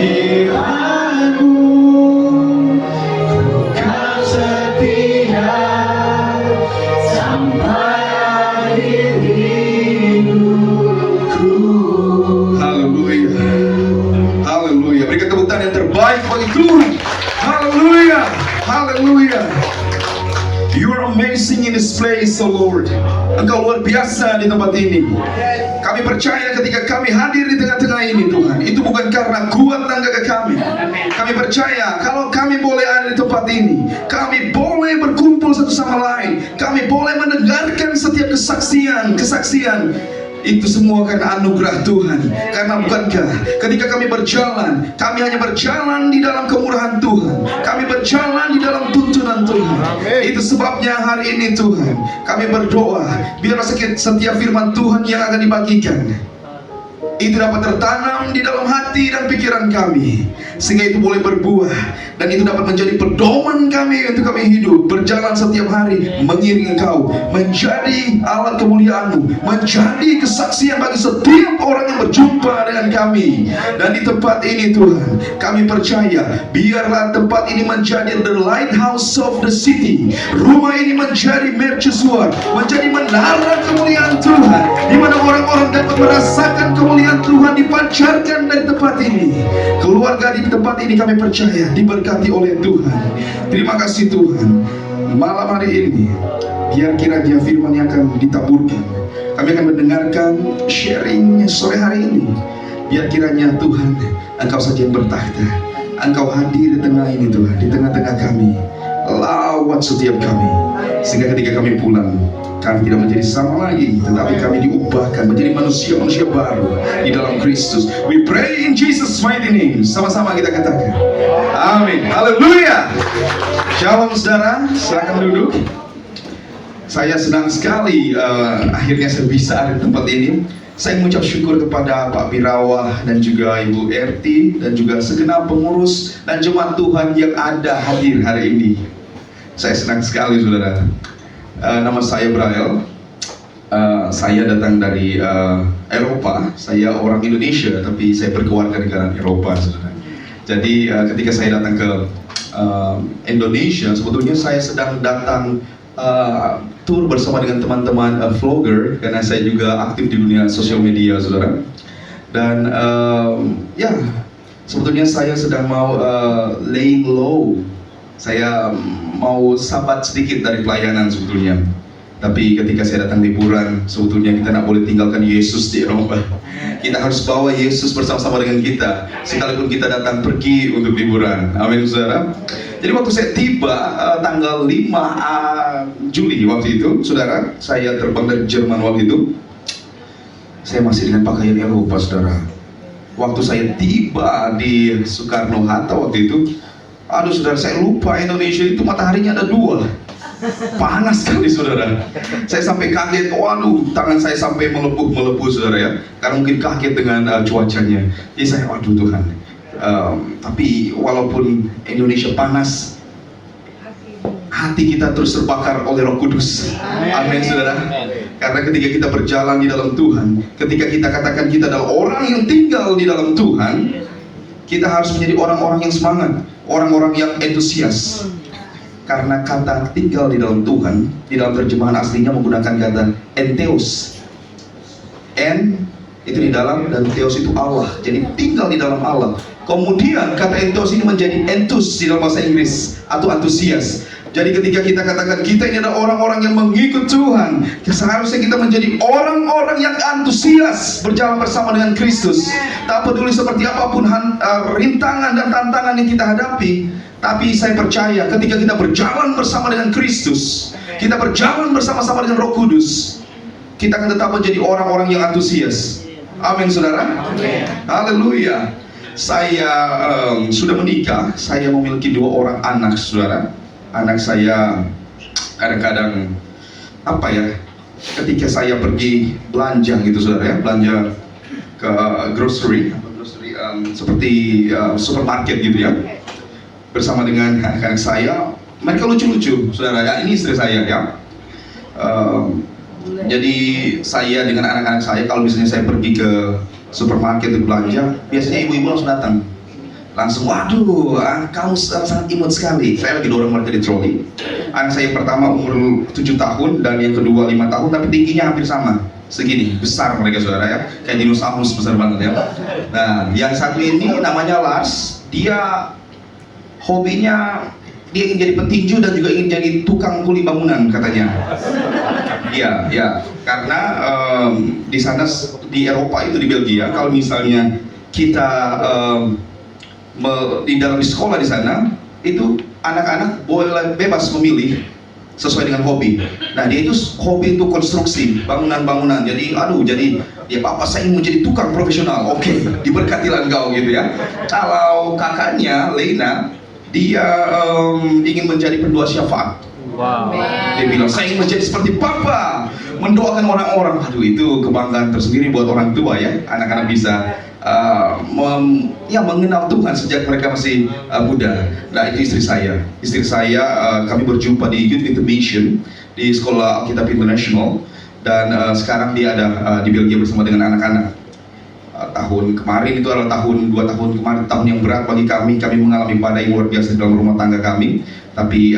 panggilanmu, ku kan setia sampai akhir hidupku. Haleluya. Haleluya. Berikan tepuk tangan yang terbaik bagi Tuhan. Haleluya. Haleluya. You are amazing in this place, oh Lord. Engkau luar biasa di tempat ini. Kami percaya ketika kami hadir di tengah-tengah ini, Tuhan, itu bukan karena kuat tenaga kami. Kami percaya kalau kami boleh ada di tempat ini, kami boleh berkumpul satu sama lain, kami boleh mendengarkan setiap kesaksian. Itu semua karena anugerah Tuhan. Karena bukankah ketika kami berjalan, kami hanya berjalan di dalam kemurahan Tuhan, kami berjalan di dalam tuntunan Tuhan. Itu sebabnya hari ini Tuhan, kami berdoa biarlah setiap firman Tuhan yang akan dibagikan itu dapat tertanam di dalam hati dan pikiran kami, sehingga itu boleh berbuah, dan itu dapat menjadi pedoman kami untuk kami hidup, berjalan setiap hari mengiring Engkau, menjadi alat kemuliaan-Mu, menjadi kesaksian bagi setiap orang yang berjumpa dengan kami. Dan di tempat ini Tuhan, kami percaya biarlah tempat ini menjadi the lighthouse of the city. Rumah ini menjadi mercusuar, menjadi menara kemuliaan Tuhan, di mana orang-orang dapat merasakan kemuliaan Tuhan dipancarkan dari tempat ini. Keluarga di tempat ini kami percaya diberkati oleh Tuhan. Terima kasih Tuhan. Malam hari ini biar kiranya firman yang akan ditaburkan, kami akan mendengarkan sharing sore hari ini. Biar kiranya Tuhan, Engkau saja yang bertakhta, Engkau hadir di tengah ini Tuhan, di tengah-tengah kami, lawat setiap kami, sehingga ketika kami pulang, kami tidak menjadi sama lagi, tetapi kami diubahkan menjadi manusia-manusia baru di dalam Kristus. We pray in Jesus' mighty name. Sama-sama kita katakan amin. Haleluya. Shalom saudara, silakan duduk. Saya senang sekali akhirnya saya bisa ada di tempat ini. Saya mengucap syukur kepada Pak Birawah dan juga Ibu Erti dan juga segenap pengurus dan jemaat Tuhan yang ada hadir hari ini. Saya senang sekali saudara. Nama saya Brael. Saya datang dari Eropa. Saya orang Indonesia, tapi saya berkeluarga negara Eropa, saudara. Jadi ketika saya datang ke Indonesia, sebetulnya saya sedang datang tour bersama dengan teman-teman vlogger, karena saya juga aktif di dunia sosial media, saudara. Dan ya, sebetulnya saya sedang mau laying low. Saya mau sabat sedikit dari pelayanan sebetulnya. Tapi ketika saya datang liburan, sebetulnya kita tidak boleh tinggalkan Yesus di Eropa. Kita harus bawa Yesus bersama-sama dengan kita, sekalipun kita datang pergi untuk liburan. Amin saudara. Jadi waktu saya tiba tanggal 5 Juli waktu itu, saudara, saya terbang dari Jerman waktu itu. Saya masih dengan pakaian Eropa, saudara. Waktu saya tiba di Soekarno-Hatta waktu itu, aduh saudara, saya lupa Indonesia itu mataharinya ada dua. Panas sekali saudara. Saya sampai kaget, waduh, tangan saya sampai melepuh saudara ya. Karena mungkin kaget dengan cuacanya. Jadi saya, waduh Tuhan. Tapi walaupun Indonesia panas, hati kita terus terbakar oleh Roh Kudus. Amin saudara. Karena ketika kita berjalan di dalam Tuhan, ketika kita katakan kita adalah orang yang tinggal di dalam Tuhan, kita harus menjadi orang-orang yang semangat, orang-orang yang entusias. Karena kata tinggal di dalam Tuhan, di dalam terjemahan aslinya menggunakan kata entheos. En itu di dalam, dan theos itu Allah. Jadi tinggal di dalam Allah. Kemudian kata entheos ini menjadi enthus di dalam bahasa Inggris, atau antusias. Jadi ketika kita katakan kita ini adalah orang-orang yang mengikut Tuhan, seharusnya kita menjadi orang-orang yang antusias berjalan bersama dengan Kristus. Tak peduli seperti apapun rintangan dan tantangan yang kita hadapi, tapi saya percaya ketika kita berjalan bersama dengan Kristus, kita berjalan bersama-sama dengan Roh Kudus, kita akan tetap menjadi orang-orang yang antusias. Amin saudara. Amin. Haleluya. Saya sudah menikah, saya memiliki 2 orang anak saudara. Anak saya kadang-kadang apa ya, ketika saya pergi belanja gitu saudara ya, belanja ke grocery seperti supermarket gitu ya, bersama dengan anak-anak saya, mereka lucu-lucu saudara ya. Ini istri saya ya. Jadi saya dengan anak-anak saya, kalau misalnya saya pergi ke supermarket untuk belanja, biasanya ibu-ibu langsung datang. Langsung, waduh, kamu sangat imut sekali. Saya lagi dorong mereka di troli. Anak saya yang pertama umur 7 tahun dan yang kedua 5 tahun, tapi tingginya hampir sama. Segini, besar mereka saudara ya. Kayak dinosaurus besar banget ya. Nah, yang satu ini namanya Lars. Dia hobinya, dia ingin jadi petinju dan juga ingin jadi tukang kuli bangunan katanya. Iya, ya. Karena di sana, di Eropa itu, di Belgia, kalau misalnya kita di dalam sekolah di sana itu anak-anak boleh bebas memilih sesuai dengan hobi. Nah, dia itu hobi itu konstruksi bangunan-bangunan. Jadi jadi dia, papa saya ingin menjadi tukang profesional. Oke, diberkatilah engkau gitu ya. Kalau kakaknya Lena, dia ingin menjadi pendoa syafaat. Wow. Dia bilang, saya ingin menjadi seperti papa, mendoakan orang-orang. Aduh, itu kebanggaan tersendiri buat orang tua ya. Anak-anak bisa mengenal Tuhan sejak mereka masih muda. Nah, itu istri saya. Istri saya, kami berjumpa di Youth with a Mission di Sekolah Alkitab International, dan sekarang dia ada di Belgia bersama dengan anak-anak. Tahun kemarin itu adalah 2 tahun kemarin, tahun yang berat bagi kami. Kami mengalami badai luar biasa dalam rumah tangga kami. Tapi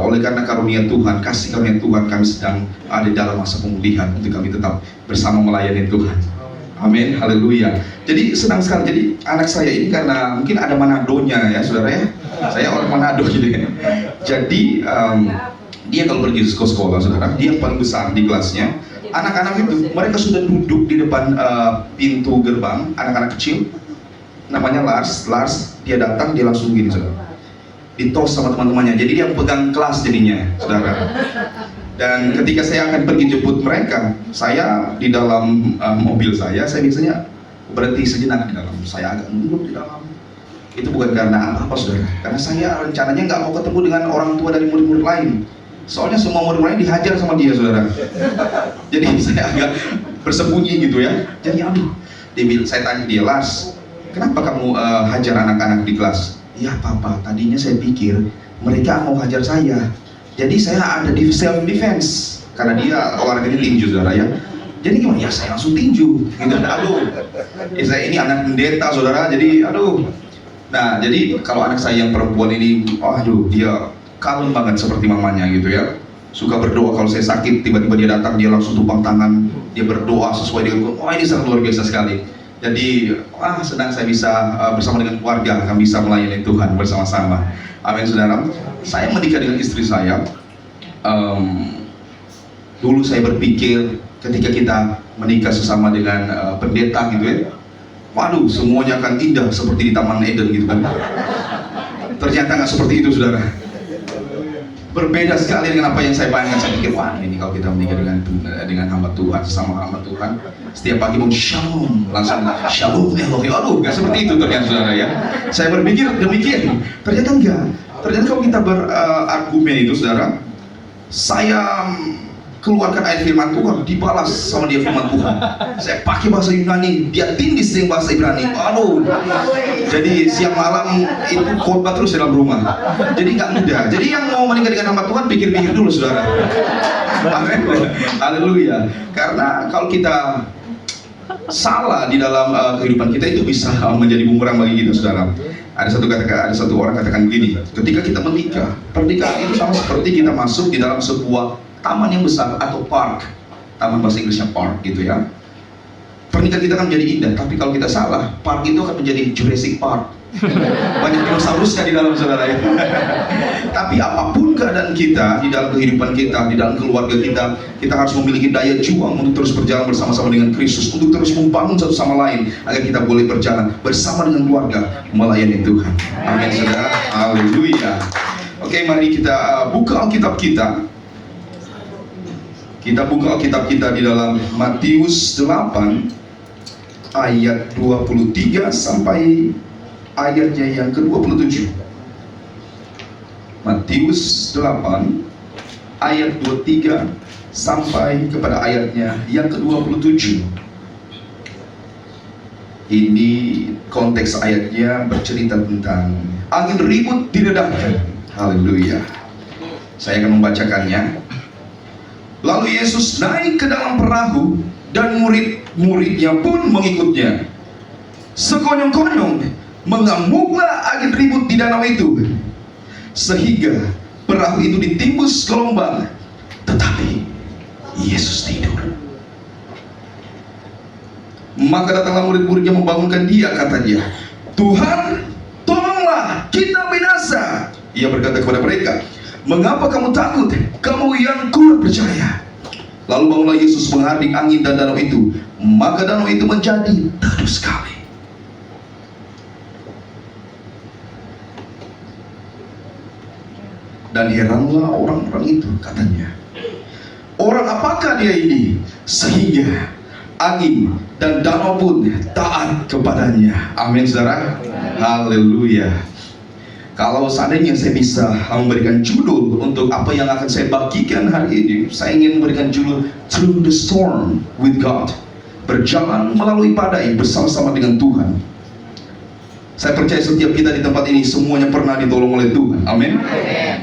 oleh karena karunia Tuhan, kasih karunia Tuhan, kami sedang ada dalam masa pemulihan untuk kami tetap bersama melayani Tuhan. Amin, haleluya. Jadi senang sekali. Jadi anak saya ini, karena mungkin ada Manadonya ya saudara ya. Saya orang Manado gitu ya. Jadi dia kalau pergi ke sekolah saudara, dia paling besar di kelasnya. Anak-anak itu, mereka sudah duduk di depan pintu gerbang, anak-anak kecil. Namanya Lars, dia datang, dia langsung gini saudara, ditos sama teman-temannya. Jadi dia pegang kelas jadinya saudara. Dan ketika saya akan pergi jemput mereka, saya di dalam mobil saya biasanya berhenti sejenak di dalam. Saya agak duduk di dalam. Itu bukan karena apa-apa saudara, karena saya rencananya nggak mau ketemu dengan orang tua dari murid-murid lain. Soalnya semua murid lain dihajar sama dia saudara. Jadi saya agak bersembunyi gitu ya. Jadi saya tanya dia, Lars, kenapa kamu hajar anak-anak di kelas? Iya papa, tadinya saya pikir mereka mau hajar saya. Jadi saya ada di self defense, karena dia olahraganya tinju saudara ya. Jadi gimana? Ya saya langsung tinju gitu. Saya ini anak pendeta saudara, jadi Nah, jadi kalau anak saya yang perempuan ini, dia kalem banget seperti mamanya gitu ya. Suka berdoa. Kalau saya sakit, tiba-tiba dia datang, dia langsung tumpang tangan, dia berdoa sesuai dengan ini sangat luar biasa sekali. Jadi senang saya bisa bersama dengan keluarga, kami bisa melayani Tuhan bersama-sama. Amin saudara. Saya menikah dengan istri saya. Dulu saya berpikir ketika kita menikah sesama dengan pendeta gitu ya, waduh semuanya akan indah seperti di Taman Eden gitu kan. Ternyata nggak seperti itu saudara. Berbeda sekali dengan apa yang saya bayangkan. Saya pikir, ini kalau kita menikah dengan hamba Tuhan, sesama hamba Tuhan, setiap pagi mau shalom, langsung shalom Elohim. Nggak seperti itu ternyata saudara ya. Saya berpikir demikian, ternyata enggak. Ternyata kalau kita berargumen itu saudara, saya keluarkan ayat firman Tuhan, dibalas sama dia firman Tuhan. Saya pakai bahasa Yunani, dia tindis dengan bahasa Ibrani. Jadi siang malam itu khotbah terus dalam rumah. Jadi nggak mudah. Jadi yang mau menikah dengan hamba Tuhan, pikir-pikir dulu saudara. Amin. Haleluya. Karena kalau kita salah di dalam kehidupan kita, itu bisa menjadi bumerang bagi kita saudara. Ada satu orang katakan begini, ketika kita menikah, pernikahan itu sama seperti kita masuk di dalam sebuah taman yang besar atau park. Taman bahasa Inggrisnya park gitu ya. Pernikahan kita akan menjadi indah, tapi kalau kita salah, park itu akan menjadi Jurassic Park. Banyak dinosaurusnya di dalam saudara ya. Tapi apapun keadaan kita, di dalam kehidupan kita, di dalam keluarga kita, kita harus memiliki daya juang untuk terus berjalan bersama-sama dengan Kristus, untuk terus membangun satu sama lain, agar kita boleh berjalan bersama dengan keluarga melayani Tuhan. Amin saudara. Haleluya. Oke, mari kita buka Alkitab kita. Kita buka Alkitab kita di dalam Matius 8 ayat 23 sampai ayatnya yang ke-27. Matius 8 ayat 23 sampai kepada ayatnya yang ke-27. Ini konteks ayatnya bercerita tentang angin ribut diredamkan. Haleluya. Saya akan membacakannya. Lalu Yesus naik ke dalam perahu dan murid-muridnya pun mengikutnya. Sekonyong-konyong mengamuklah angin ribut di danau itu, sehingga perahu itu ditimbus gelombang. Tetapi Yesus tidur. Maka datanglah murid-muridnya membangunkan dia, kata dia, Tuhan, tolonglah, kita binasa. Ia berkata kepada mereka, mengapa kamu takut, kamu yang kurang percaya? Lalu bangunlah Yesus menghardik angin dan danau itu, maka danau itu menjadi teduh sekali. Dan heranlah orang-orang itu, katanya, orang apakah dia ini, sehingga angin dan danau pun taat kepadanya. Amin, saudara. Haleluya. Kalau seandainya saya bisa memberikan judul untuk apa yang akan saya bagikan hari ini, saya ingin memberikan judul Through the Storm with God. Berjalan melalui badai bersama-sama dengan Tuhan. Saya percaya setiap kita di tempat ini semuanya pernah ditolong oleh Tuhan. Amin.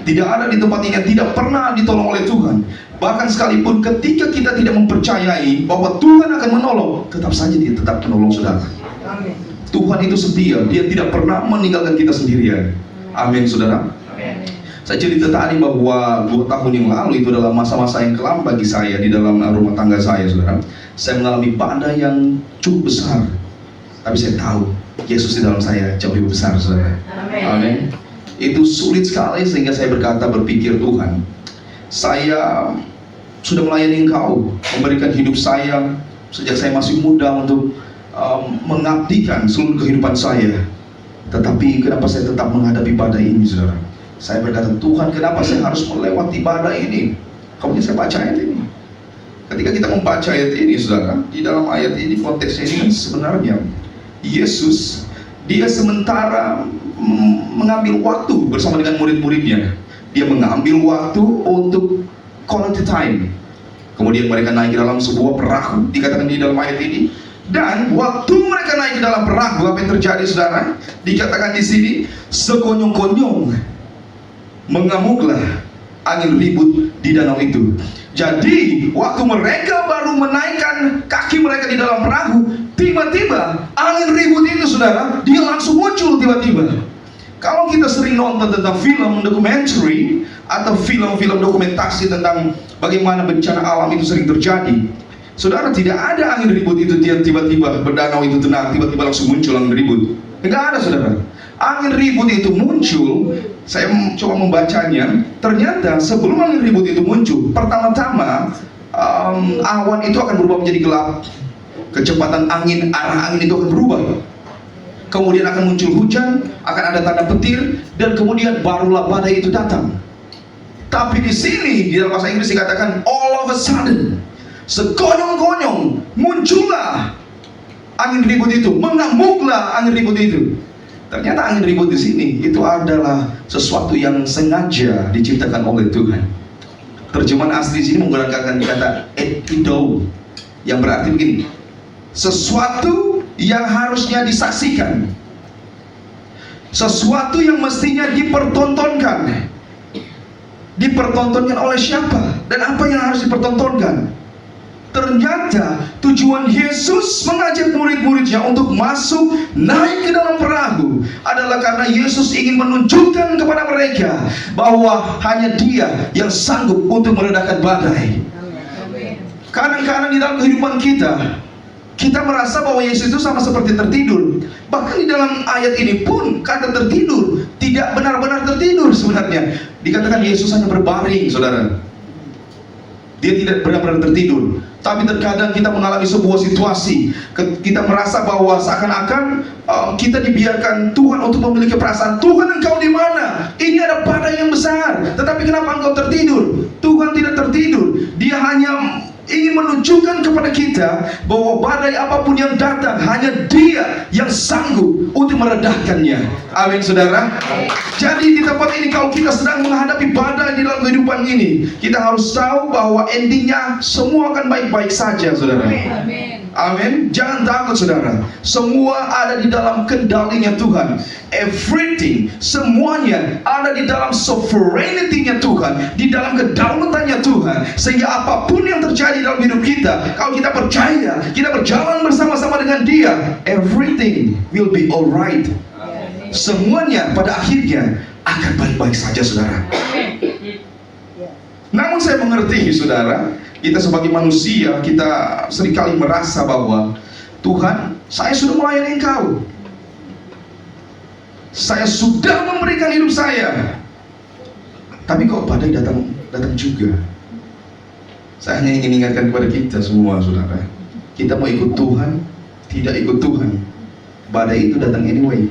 Tidak ada di tempat ini yang tidak pernah ditolong oleh Tuhan. Bahkan sekalipun ketika kita tidak mempercayai bahwa Tuhan akan menolong, tetap saja dia tetap menolong, saudara. Amin. Tuhan itu setia, dia tidak pernah meninggalkan kita sendirian. Amin, saudara. Saya cerita tadi bahwa 2 tahun yang lalu itu adalah masa-masa yang kelam bagi saya di dalam rumah tangga saya, saudara. Saya mengalami badai yang cukup besar, tapi saya tahu Yesus di dalam saya jauh lebih besar, saudara. Amin. Itu sulit sekali sehingga saya berpikir, Tuhan, saya sudah melayani Engkau, memberikan hidup saya sejak saya masih muda untuk mengabdikan seluruh kehidupan saya. Tetapi kenapa saya tetap menghadapi badai ini, saudara? Saya berkata, Tuhan, kenapa saya harus melewati badai ini? Kemudian saya baca ayat ini. Ketika kita membaca ayat ini, saudara, di dalam ayat ini konteksnya ini kan sebenarnya Yesus, dia sementara mengambil waktu bersama dengan murid-muridnya. Dia mengambil waktu untuk quality time. Kemudian mereka naik ke dalam sebuah perahu, dikatakan di dalam ayat ini. Dan waktu mereka naik ke dalam perahu, apa yang terjadi, saudara? Dikatakan di sini, sekonyong-konyong mengamuklah angin ribut di danau itu. Jadi waktu mereka baru menaikkan kaki mereka di dalam perahu, tiba-tiba angin ribut itu, saudara, dia langsung muncul tiba-tiba. Kalau kita sering nonton tentang film dokumenter atau film-film dokumentasi tentang bagaimana bencana alam itu sering terjadi, saudara, tidak ada angin ribut itu tiba-tiba berdanau itu tenang, tiba-tiba langsung muncul angin ribut. Tidak ada, saudara. Angin ribut itu muncul, saya coba membacanya, ternyata sebelum angin ribut itu muncul, pertama-tama awan itu akan berubah menjadi gelap. Kecepatan angin, arah angin itu akan berubah. Kemudian akan muncul hujan, akan ada tanda petir, dan kemudian barulah badai itu datang. Tapi di sini di dalam bahasa Inggris dikatakan all of a sudden, sekonyong-konyong muncullah angin ribut itu, mengamuklah angin ribut itu. Ternyata angin ribut di sini itu adalah sesuatu yang sengaja diciptakan oleh Tuhan. Terjemahan asli di sini menggunakan kata etido, yang berarti begini: sesuatu yang harusnya disaksikan, sesuatu yang mestinya dipertontonkan. Dipertontonkan oleh siapa? Dan apa yang harus dipertontonkan? Ternyata tujuan Yesus mengajak murid-muridnya untuk masuk naik ke dalam perahu adalah karena Yesus ingin menunjukkan kepada mereka bahwa hanya Dia yang sanggup untuk meredakan badai. Kadang-kadang di dalam kehidupan kita merasa bahwa Yesus itu sama seperti tertidur. Bahkan di dalam ayat ini pun kata tertidur tidak benar-benar tertidur sebenarnya. Dikatakan Yesus hanya berbaring, saudara. Dia tidak benar-benar tertidur. Tapi terkadang kita mengalami sebuah situasi, kita merasa bahwa seakan-akan kita dibiarkan Tuhan untuk memiliki perasaan, Tuhan, Engkau di mana? Ini ada badai yang besar, tetapi kenapa Engkau tertidur? Tuhan tidak tertidur. Dia hanya ingin menunjukkan kepada kita bahwa badai apapun yang datang, hanya Dia yang sanggup untuk meredakannya. Amin, saudara. Jadi di tempat ini, kalau kita sedang menghadapi badai di dalam kehidupan ini, kita harus tahu bahwa endingnya semua akan baik-baik saja, saudara. Amin. Amin. Jangan takut, saudara. Semua ada di dalam kendalinya Tuhan. Everything, semuanya ada di dalam sovereignty-nya Tuhan, di dalam kedaulatannya Tuhan. Sehingga apapun yang terjadi dalam hidup kita, kalau kita percaya, kita berjalan bersama-sama dengan Dia, everything will be alright. semuanya pada akhirnya akan baik-baik saja, saudara. Namun saya mengerti, saudara, kita sebagai manusia, kita seringkali merasa bahwa Tuhan, saya sudah melayani Engkau, saya sudah memberikan hidup saya, tapi kok badai datang juga. Saya hanya ingin ingatkan kepada kita semua, saudara, kita mau ikut Tuhan, tidak ikut Tuhan, badai itu datang anyway.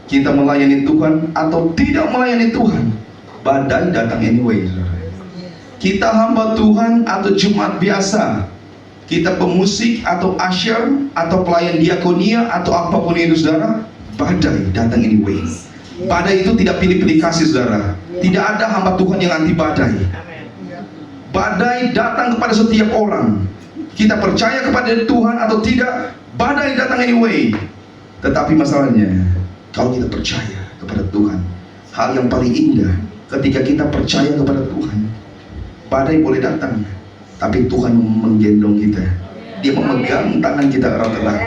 Kita melayani Tuhan atau tidak melayani Tuhan, badai datang anyway, saudara. Kita hamba Tuhan atau jemaat biasa, kita pemusik atau usher atau pelayan diakonia atau apapun itu, saudara, badai datang anyway. Badai itu tidak pilih-pilih kasih, saudara. Tidak ada hamba Tuhan yang anti badai. Badai datang kepada setiap orang. Kita percaya kepada Tuhan atau tidak, badai datang anyway. Tetapi masalahnya, kalau kita percaya kepada Tuhan, hal yang paling indah ketika kita percaya kepada Tuhan, badai boleh datang, tapi Tuhan menggendong kita. Dia memegang tangan kita erat-erat.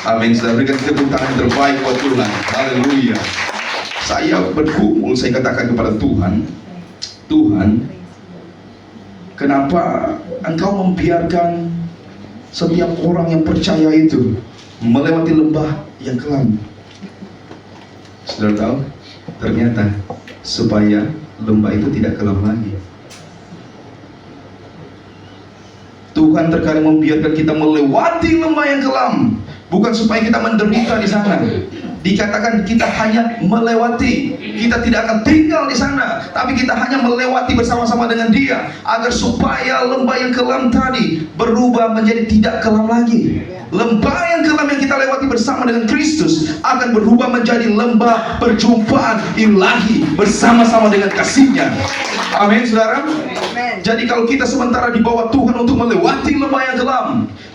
Amin. Saya berikan tepuk tangan terbaik buat Tuhan. Haleluya. Saya bergumul, saya katakan kepada Tuhan, Tuhan, kenapa Engkau membiarkan setiap orang yang percaya itu melewati lembah yang kelam? Saudara tahu, ternyata supaya lembah itu tidak kelam lagi. Tuhan terkadang membiarkan kita melewati lembah yang kelam, bukan supaya kita menderita di sana. Dikatakan kita hanya melewati, kita tidak akan tinggal di sana, tapi kita hanya melewati bersama-sama dengan Dia, agar supaya lembah yang kelam tadi berubah menjadi tidak kelam lagi. Lembah yang kelam yang kita lewati bersama dengan Kristus akan berubah menjadi lembah perjumpaan ilahi bersama-sama dengan kasih-Nya. Amin, saudara. Jadi kalau kita sementara di bawah Tuhan untuk melewati lembah yang kelam,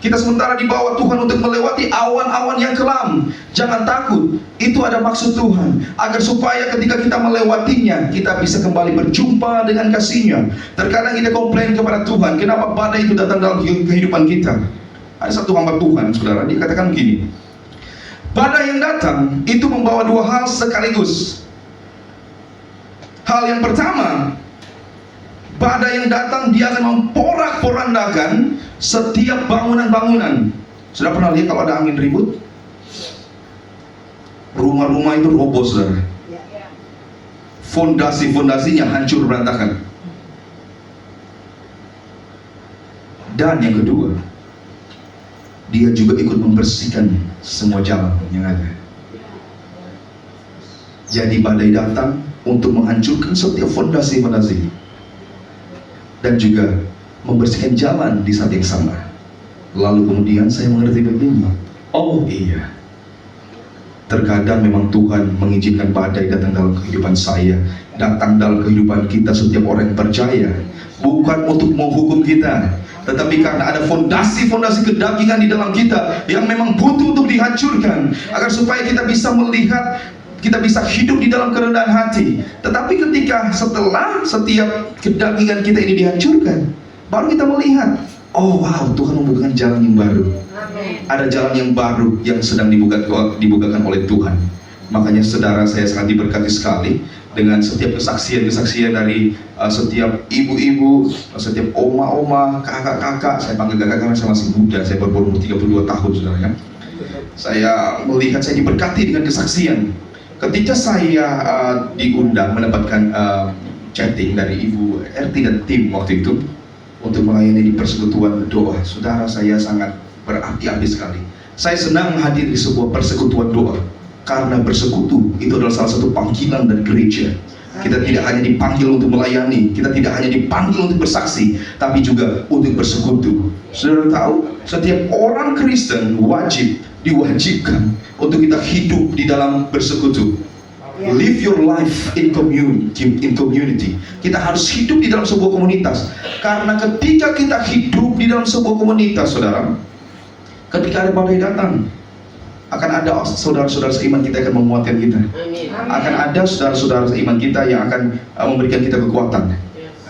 kita sementara di bawah Tuhan untuk melewati awan-awan yang kelam, jangan takut. Itu ada maksud Tuhan, agar supaya ketika kita melewatinya, kita bisa kembali berjumpa dengan kasih-Nya. Terkadang kita komplain kepada Tuhan, kenapa badai itu datang dalam kehidupan kita. Ada satu hamba Tuhan, saudara, dia katakan begini, badai yang datang itu membawa dua hal sekaligus. Hal yang pertama, badai yang datang dia akan memporak-porandakan setiap bangunan-bangunan. Sudah pernah lihat kalau ada angin ribut? Rumah-rumah itu roboh, saudara. Fondasi-fondasinya hancur berantakan. Dan yang kedua, dia juga ikut membersihkan semua jalan yang ada. Jadi badai datang untuk menghancurkan setiap fondasi-fondasi dan juga membersihkan jalan di saat yang sama. Lalu kemudian saya mengerti begini, oh iya, terkadang memang Tuhan mengizinkan badai datang dalam kehidupan saya, datang dalam kehidupan kita setiap orang yang percaya, bukan untuk menghukum kita, tetapi karena ada fondasi-fondasi kedagingan di dalam kita yang memang butuh untuk dihancurkan, agar supaya kita bisa melihat, kita bisa hidup di dalam kerendahan hati. Tetapi ketika setelah setiap kedagingan kita ini dihancurkan, baru kita melihat, oh wow, Tuhan membukakan jalan yang baru. Ada jalan yang baru yang sedang dibukakan oleh Tuhan. Makanya saudara, saya sangat diberkati sekali dengan setiap kesaksian-kesaksian dari setiap ibu-ibu, setiap oma-oma, kakak-kakak. Saya panggil kakak karena saya masih muda, saya baru berumur 32 tahun, saudara ya. Saya melihat, saya diberkati dengan kesaksian. Ketika saya diundang mendapatkan chatting dari Ibu RT dan tim waktu itu untuk melayani di persekutuan doa, saudara, saya sangat berapi-api sekali. Saya senang hadir di sebuah persekutuan doa, karena bersekutu itu adalah salah satu panggilan dari gereja. Kita tidak hanya dipanggil untuk melayani, kita tidak hanya dipanggil untuk bersaksi, tapi juga untuk bersekutu. Saudara tahu, setiap orang Kristen diwajibkan untuk kita hidup di dalam bersekutu. Live your life in community. Kita harus hidup di dalam sebuah komunitas. Karena ketika kita hidup di dalam sebuah komunitas, saudara, ketika ada badai datang, akan ada saudara-saudara seiman kita yang akan menguatkan kita. Akan ada saudara-saudara seiman kita yang akan memberikan kita kekuatan.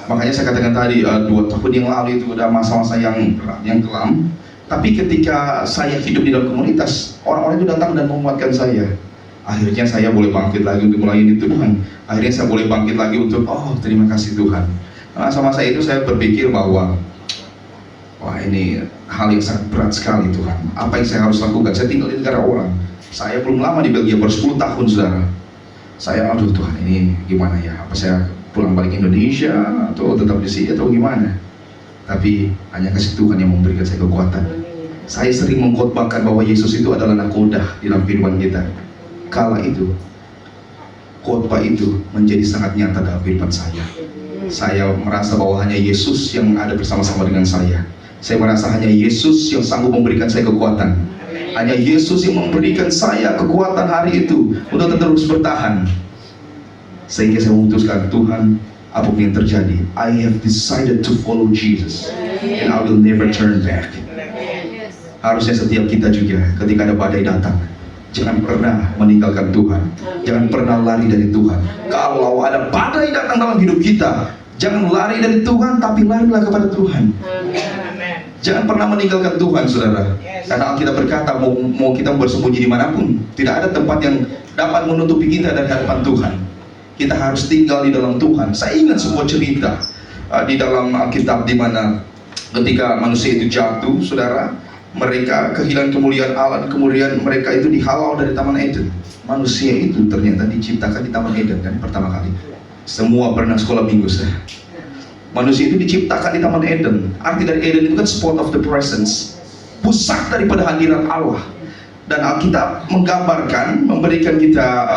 Makanya saya katakan tadi, 2 tahun yang lalu itu ada masa-masa yang berat, yang kelam. Tapi ketika saya hidup di dalam komunitas, orang-orang itu datang dan menguatkan saya. Akhirnya saya boleh bangkit lagi untuk melayani Tuhan. Akhirnya saya boleh bangkit lagi untuk, oh terima kasih Tuhan. Nah, masa itu saya berpikir bahwa, wah ini hal yang sangat berat sekali Tuhan. Apa yang saya harus lakukan? Saya tinggal di negara orang. Saya belum lama di Belgia, baru 10 tahun saudara. Saya, aduh Tuhan ini gimana ya? Apa saya pulang balik Indonesia atau tetap di sini atau gimana? Tapi hanya kasih Tuhan yang memberikan saya kekuatan. Saya sering mengkhotbahkan bahwa Yesus itu adalah nakoda di dalam kehidupan kita. Kala itu, khotbah itu menjadi sangat nyata dalam kehidupan saya. Saya merasa bahwa hanya Yesus yang ada bersama-sama dengan saya. Saya merasa hanya Yesus yang sanggup memberikan saya kekuatan. Hanya Yesus yang memberikan saya kekuatan hari itu untuk terus bertahan. Sehingga saya memutuskan, Tuhan, apapun yang terjadi, I have decided to follow Jesus and I will never turn back. Harusnya setiap kita juga ketika ada badai datang, jangan pernah meninggalkan Tuhan. Jangan pernah lari dari Tuhan. Kalau ada badai datang dalam hidup kita, jangan lari dari Tuhan, tapi larilah kepada Tuhan. Jangan pernah meninggalkan Tuhan, saudara. Karena Alkitab berkata, mau kita bersembunyi dimanapun, tidak ada tempat yang dapat menutupi kita dari hadapan Tuhan. Kita harus tinggal di dalam Tuhan. Saya ingat sebuah cerita di dalam Alkitab di mana ketika manusia itu jatuh, saudara, mereka kehilangan kemuliaan Allah, kemudian mereka itu dihalau dari Taman Eden. Manusia itu ternyata diciptakan di Taman Eden kan pertama kali. Semua pernah sekolah minggu saya. Manusia itu diciptakan di Taman Eden. Arti dari Eden itu kan spot of the presence, pusat daripada hadirat Allah. Dan Alkitab menggambarkan, memberikan kita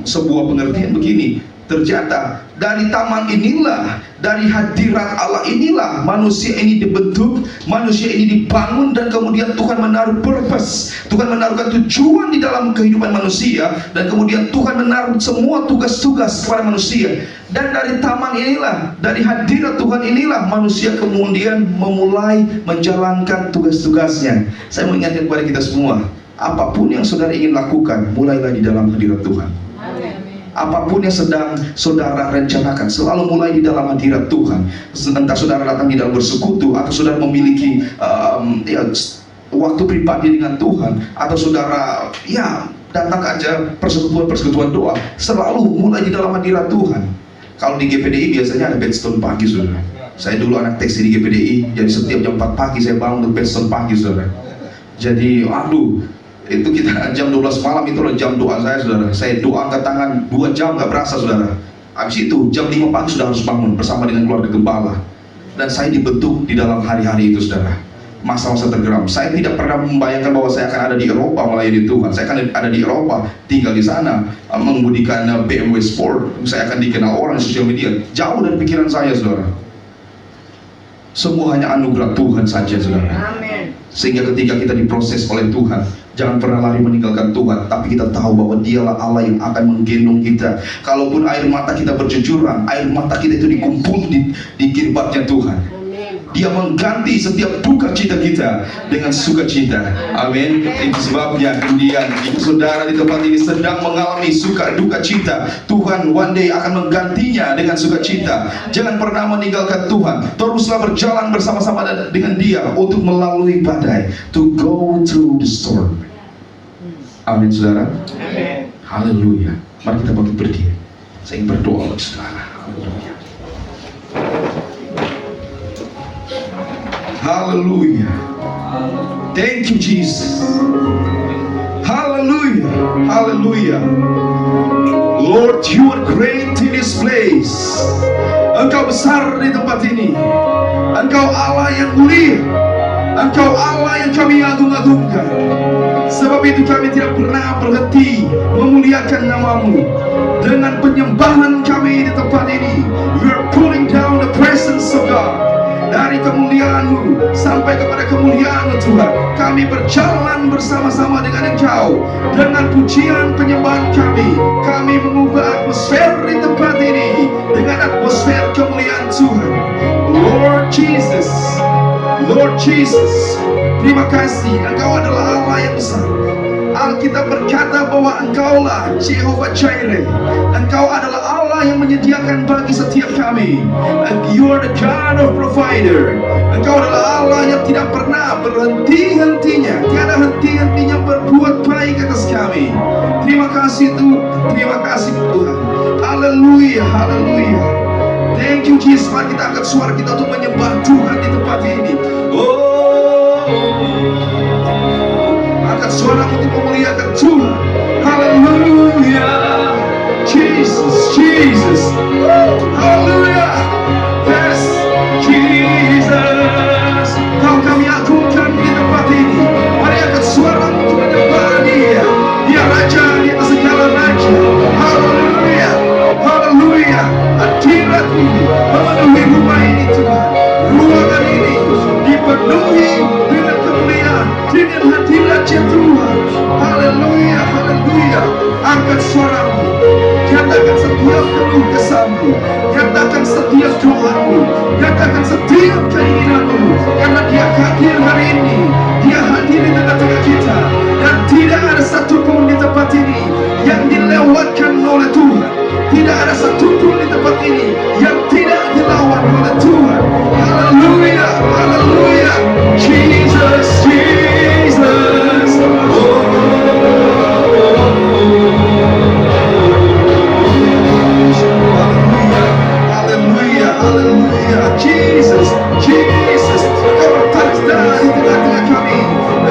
sebuah pengertian begini. Ternyata dari taman inilah, dari hadirat Allah inilah manusia ini dibentuk, manusia ini dibangun, dan kemudian Tuhan menaruh purpose, Tuhan menaruhkan tujuan di dalam kehidupan manusia, dan kemudian Tuhan menaruh semua tugas-tugas kepada manusia. Dan dari taman inilah, dari hadirat Tuhan inilah manusia kemudian memulai menjalankan tugas-tugasnya. Saya mau ingatkan kepada kita semua, apapun yang saudara ingin lakukan, mulailah di dalam hadirat Tuhan. Apapun yang sedang saudara rencanakan, selalu mulai di dalam hadirat Tuhan. Entah saudara datang di dalam bersekutu, atau saudara memiliki waktu pribadi dengan Tuhan, atau saudara datang aja persekutuan doa, selalu mulai di dalam hadirat Tuhan. Kalau di GPDI biasanya ada bedstone pagi, saudara. Saya dulu anak teksi di GPDI, jadi setiap jam 4 pagi saya bangun untuk bedstone pagi, saudara. Jadi, itu kita jam 12 malam itu adalah jam doa saya, saudara. Saya doa angkat tangan 2 jam gak berasa, saudara. Habis itu jam 5 pagi sudah harus bangun bersama dengan keluarga gembala. Dan saya dibentuk di dalam hari-hari itu, saudara. Masa-masa tergeram. Saya tidak pernah membayangkan bahwa saya akan ada di Eropa melayani Tuhan. Saya akan ada di Eropa, tinggal di sana, mengemudikan BMW Sport. Saya akan dikenal orang di sosial media. Jauh dari pikiran saya, saudara. Semua hanya anugerah Tuhan saja, saudara. Amin. Sehingga ketika kita diproses oleh Tuhan, jangan pernah lari meninggalkan Tuhan, tapi kita tahu bahwa Dialah Allah yang akan menggendong kita. Kalaupun air mata kita bercucuran, air mata kita itu dikumpul di kirbatnya Tuhan. Dia mengganti setiap duka cita kita dengan sukacita. Amin. Itu sebabnya kemudian ibu saudara di tempat ini sedang mengalami suka duka cita, Tuhan one day akan menggantinya dengan sukacita. Jangan pernah meninggalkan Tuhan. Teruslah berjalan bersama-sama dengan Dia untuk melalui badai, to go through the storm. Amin, saudara. Amin. Haleluya. Mari kita bangkit berdiri. Saya ingin berdoa untuk saudara. Haleluya. Hallelujah. Thank you, Jesus. Hallelujah. Hallelujah. Lord, you are great in this place. Engkau besar di tempat ini. Engkau Allah yang mulia. Engkau Allah yang kami agung-agungkan. Sebab itu kami tidak pernah berhenti memuliakan nama-Mu. Dengan penyembahan kami di tempat ini, we are pulling down the presence of God. Dari kemuliaan-Mu sampai kepada kemuliaan-Mu, Tuhan, kami berjalan bersama-sama dengan Engkau. Dengan pujian penyembahan kami mengubah atmosfer di tempat ini dengan atmosfer kemuliaan Tuhan. Lord Jesus, Lord Jesus, terima kasih, Engkau adalah Allah yang besar. Alkitab berkata bahwa Engkaulah Jehovah Jireh. Engkau adalah Allah Allah yang menyediakan bagi setiap kami. You are the God of provider. Engkau adalah Allah yang tidak pernah berhenti-hentinya, tiada henti-hentinya berbuat baik atas kami. Terima kasih Tuhan, terima kasih Tuhan. Haleluya, haleluya. Thank you Jesus. Mari kita angkat suara kita untuk menyembah Tuhan di tempat ini. Oh, angkat suara untuk memuliakan Tuhan. Haleluya. Jesus, Jesus. Haleluya. Yes, Jesus. Kau kami agungkan di tempat ini. Mari angkat suara untuk menyembah Dia. Dia Raja di atas segala raja. Haleluya. Haleluya. Hadirat-Mu memenuhi rumah ini Tuhan. Ruangan ini dipenuhi dengan kemuliaan, dengan hadirat-Nya Tuhan. Haleluya, haleluya. Angkat suaramu, nyatakan setiap keluh kesahmu, nyatakan setiap doamu, nyatakan setiap keinginanmu, karena Dia hadir hari ini. Dia hadir di tengah-tengah kita, dan tidak ada satupun di tempat ini yang dilewatkan oleh Tuhan. Tidak ada satupun di tempat ini yang tidak dilawan oleh Tuhan. Haleluya, haleluya. Jesus, Jesus. Haleluya, haleluya. Jesus, Jesus. Engkau bertakhta di tengah-tengah kami.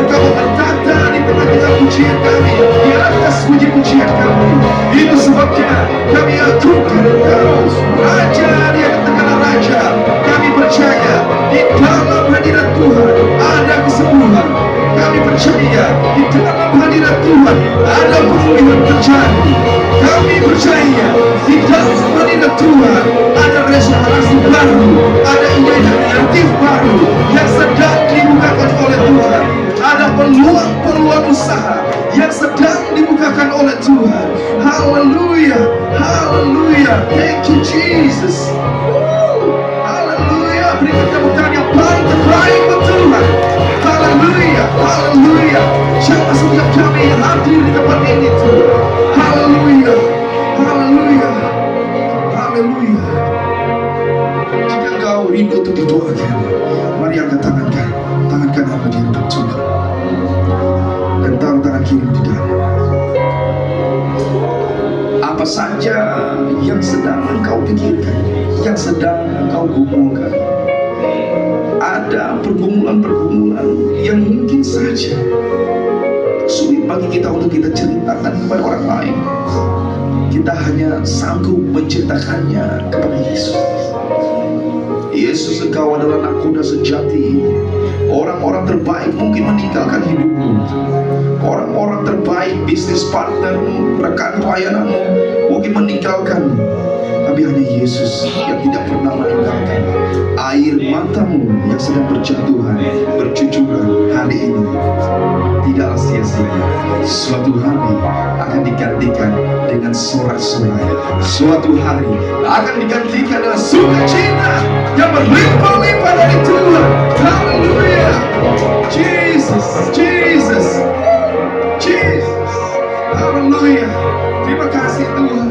Engkau bertakhta di tengah-tengah pujian kami, di atas puji-pujian kami. Itu sebabnya kami agungkan Engkau, Raja di atas segala raja. Kami percaya di dalam hadirat Tuhan ada kesembuhan. Kami percaya di dalam hadirat Tuhan ada pemulihan terjadi. Kami percaya di dalam hadirat Tuhan ada restorasi baru, ada inisiatif baru yang sedang dibukakan oleh Tuhan. Ada peluang-peluang usaha yang sedang dibukakan oleh Tuhan. Haleluya, haleluya. Thank you Jesus. Haleluya. Berikan tepuk tangan yang paling terbaik buat Tuhan. Haleluya, haleluya. Siapa setiap kami yang hadir di tempat ini Tuhan. Haleluya, haleluya, haleluya. Jika engkau rindu untuk didoakan, mari angkat tangan kananmu di hadapan Tuhan dan taruh tangan kiri di dada. Apa saja yang sedang engkau pikirkan, yang sedang engkau gumulkan, ada pergumulan-pergumulan yang mungkin saja sulit bagi kita untuk kita ceritakan kepada orang lain. Kita hanya sanggup menceritakannya kepada Yesus. Yesus, Engkau adalah nakoda sejati. Orang-orang terbaik mungkin meninggalkan hidupmu. Orang-orang terbaik, bisnis partnermu, rekan pelayananmu mungkin meninggalkan. Tapi hanya Yesus yang tidak pernah meninggalkan. Air matamu yang sedang berjatuhan, bercucuran hari ini tidaklah sia-sia. Suatu hari akan digantikan dengan sorak-sorai. Suatu hari akan digantikan dengan sukacita yang berlimpah-limpah dari Tuhan. Haleluya. Jesus, Jesus, Jesus. Haleluya. Terima kasih Tuhan.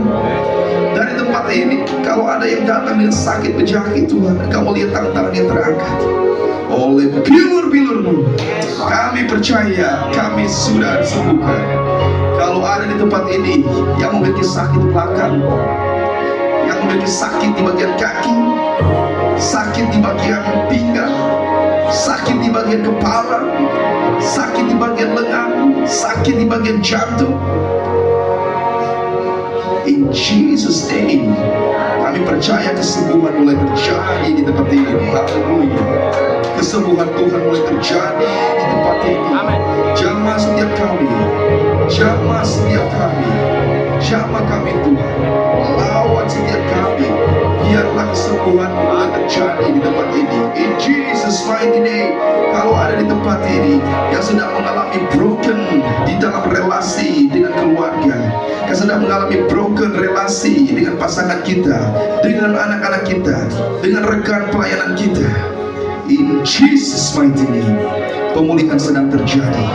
Dari tempat ini, kalau ada yang datang dengan sakit penyakit Tuhan, Engkau melihat tangan-tangan yang terangkat oleh bilur-bilur-Mu. Kami percaya kami sudah disembuhkan. Kalau ada di tempat ini yang memiliki sakit belakang, yang memiliki sakit di bagian kaki, sakit di bagian pinggang, sakit di bagian kepala, sakit di bagian lengan, sakit di bagian jantung, in Jesus name, kami percaya kesembuhan mulai terjadi di tempat ini. Haleluya. Kesembuhan Tuhan mulai terjadi di tempat ini. Jamah setiap kami, jamah setiap kami, jamah kami Tuhan. Lawan setiap kami. Biarlah kesembuhan mulai terjadi di tempat ini. In Jesus mighty name. Kalau ada di tempat ini yang sedang mengalami broken di dalam relasi dengan keluarga, yang sedang mengalami broken relasi dengan pasangan kita, dengan anak-anak kita, dengan rekan pelayanan kita, in Jesus mighty name, pemulihan sedang terjadi.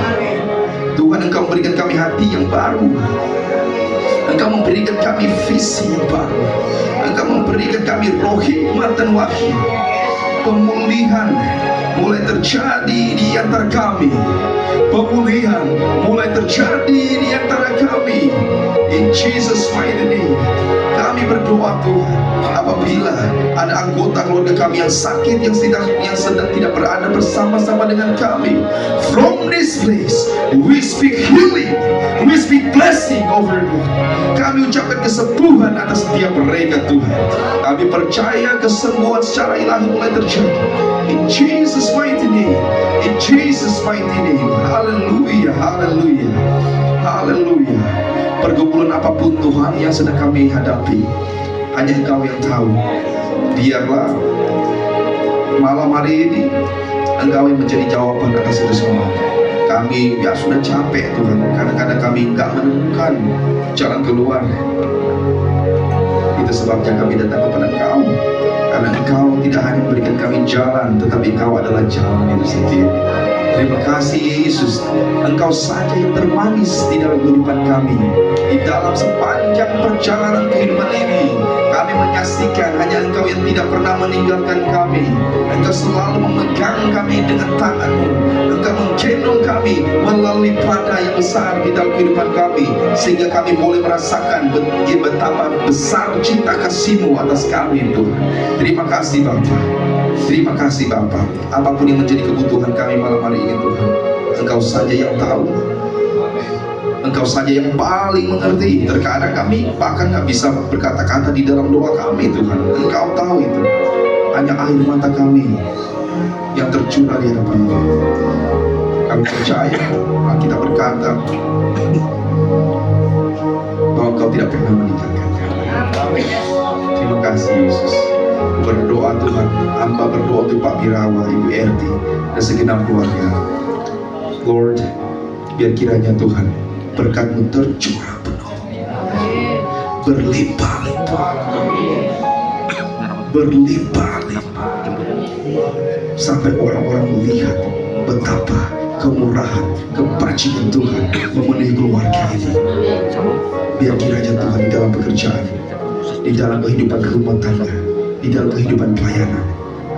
Tuhan, Engkau berikan kami hati yang baru. Engkau memberikan kami visi yang baru. Engkau memberikan kami roh hikmat dan wahyu. Pemulihan mulai terjadi di antara kami. Pemulihan mulai terjadi di antara kami. In Jesus mighty name, kami berdoa Tuhan, apabila ada anggota keluarga kami yang sakit, yang sedang tidak berada bersama-sama dengan kami, from this place we speak healing, we speak blessing over them. Kami ucapkan kesembuhan atas setiap mereka Tuhan. Kami percaya kesembuhan secara ilahi mulai terjadi. In Jesus mighty name, in Jesus mighty name. Hallelujah, hallelujah, hallelujah. Pergumulan apapun Tuhan yang sedang kami hadapi, hanya Engkau yang tahu. Biarlah malam hari ini Engkau yang menjadi jawaban atas itu semua. Kami sudah capek Tuhan, kadang-kadang kami enggak menemukan jalan keluar. Itu sebabnya kami datang kepada Engkau, karena Engkau tidak hanya memberikan kami jalan, tetapi Engkau adalah jalan itu sendiri. Terima kasih Yesus, Engkau saja yang termanis di dalam kehidupan kami. Di dalam sepanjang perjalanan kehidupan ini, kami menyaksikan hanya Engkau yang tidak pernah meninggalkan kami. Engkau selalu memegang kami dengan tangan-Mu. Engkau menggendong kami melalui pada yang besar di dalam kehidupan kami, sehingga kami boleh merasakan betapa besar cinta kasih-Mu atas kami Tuhan. Terima kasih Bapa. Terima kasih Bapa. Apapun yang menjadi kebutuhan kami malam hari ini Tuhan, Engkau saja yang tahu. Engkau saja yang paling mengerti. Terkadang kami bahkan gak bisa berkata-kata di dalam doa kami Tuhan. Engkau tahu itu. Hanya air mata kami yang tercurah di hadapan-Mu. Kami percaya, kita berkata bahwa Engkau tidak pernah meninggalkan kami. Terima kasih Yesus. Berdoa Tuhan, hamba berdoa untuk Pak Birawa, Ibu Erti, dan segenap keluarga. Lord, biar kiranya Tuhan berkat-Mu tercurah penuh, berlimpah-limpah, berlimpah-limpah, sampai orang-orang melihat betapa kemurahan, kebajikan Tuhan memenuhi keluarga ini. Biar kiranya Tuhan di dalam pekerjaan, di dalam kehidupan rumah tangga, di dalam kehidupan pelayanan,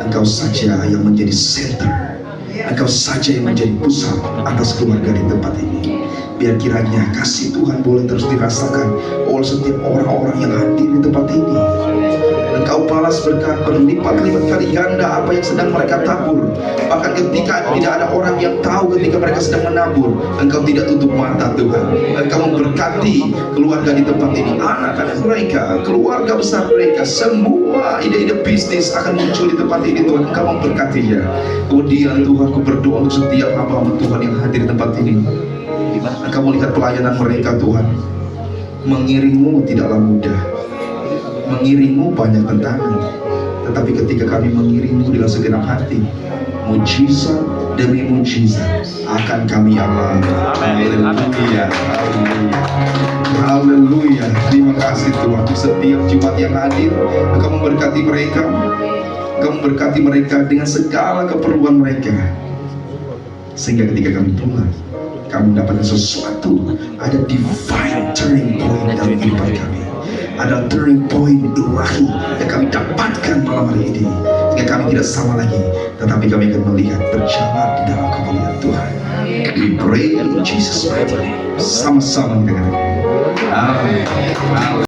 Engkau saja yang menjadi center, Engkau saja yang menjadi pusat atas keluarga di tempat ini. Biar kiranya kasih Tuhan boleh terus dirasakan oleh setiap orang-orang yang hadir di tempat ini. Engkau balas berkat berlipat-lipat kali ganda apa yang sedang mereka tabur. Bahkan ketika tidak ada orang yang tahu ketika mereka sedang menabur, Engkau tidak tutup mata Tuhan. Engkau memberkati keluarga di tempat ini, anak-anak mereka, keluarga besar mereka, semua ide-ide bisnis akan muncul di tempat ini Tuhan. Engkau memberkatinya. Kemudian Tuhan, aku berdoa untuk setiap hamba Tuhan yang hadir di tempat ini. Engkau melihat pelayanan mereka Tuhan. Mengiringmu tidaklah mudah, mengiringmu banyak tantangan, tetapi ketika kami mengiringmu dengan segenap hati, mujizat demi mujizat akan kami alami. Haleluya, haleluya, haleluya. Terima kasih Tuhan untuk setiap jemaat yang hadir. Engkau memberkati mereka, Engkau memberkati mereka dengan segala keperluan mereka, sehingga ketika kami pulang, kami mendapatkan sesuatu. Ada divine turning point dalam kehidupan kami. Ada turning point ilahi yang kami dapatkan malam hari ini, sehingga kami tidak sama lagi, tetapi kami akan melihat berjalan di dalam kemuliaan Tuhan. We pray in Jesus' mighty name. Sama-sama kita katakan amin.